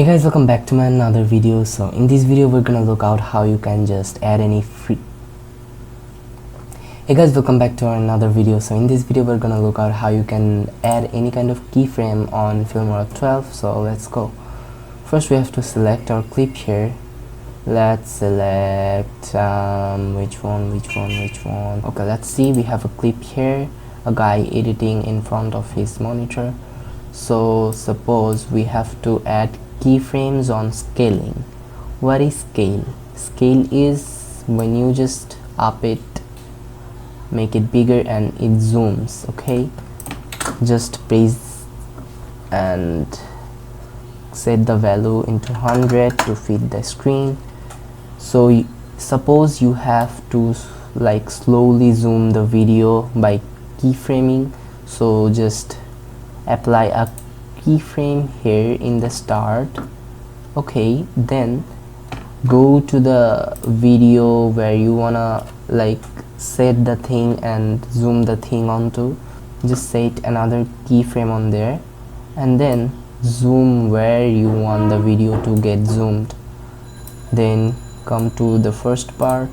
Hey guys, welcome back to my another video. So in this video we're gonna look out how you can just add any free Hey guys, welcome back to our another video. So in this video we're gonna look out how you can add any kind of keyframe on Filmora 12. So let's go. First we have to select our clip here. Let's select which one. Okay, let's see, we have a clip here, a guy editing in front of his monitor. So suppose we have to add keyframes on scaling. What is scale? Scale is when you just up it, make it bigger and it zooms. Okay, just press and set the value into 100 to fit the screen. So suppose you have to like slowly zoom the video by keyframing, so just apply a keyframe here in the start. Okay, then go to the video where you wanna like set the thing and zoom the thing onto. Just set another keyframe on there and then zoom where you want the video to get zoomed. Then come to the first part.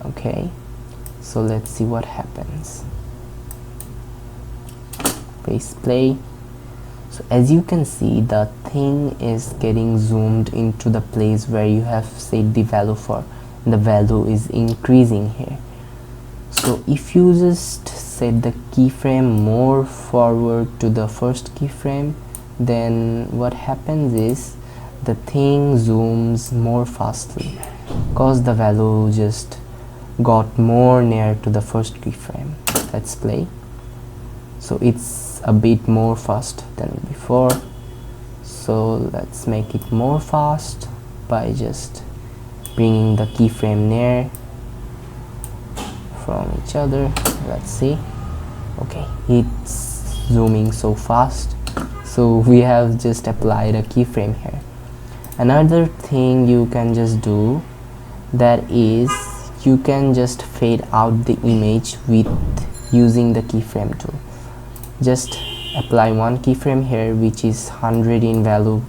Okay, so let's see what happens. Press play. So as you can see, the thing is getting zoomed into the place where you have set the value for. The value is increasing here. So if you just set the keyframe more forward to the first keyframe, then what happens is the thing zooms more fastly because the value just got more near to the first keyframe. Let's play. So it's a bit more fast than before, so let's make it more fast by just bringing the keyframe near from each other. Let's see. Okay, it's zooming so fast, so we have just applied a keyframe here. Another thing you can just do, that is you can just fade out the image with using the keyframe tool. Just apply one keyframe here which is 100 in value,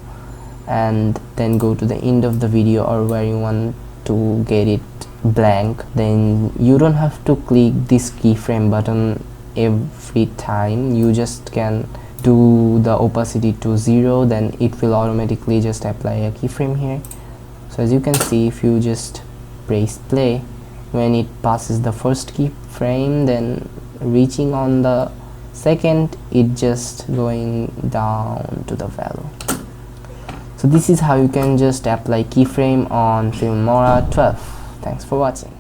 and then go to the end of the video or where you want to get it blank. Then you don't have to click this keyframe button every time, you just can do the opacity to 0, then it will automatically just apply a keyframe here. So as you can see, if you just press play, when it passes the first keyframe, then reaching on the second, it just going down to the value. So this is how you can just apply keyframe on Filmora 12. Thanks for watching.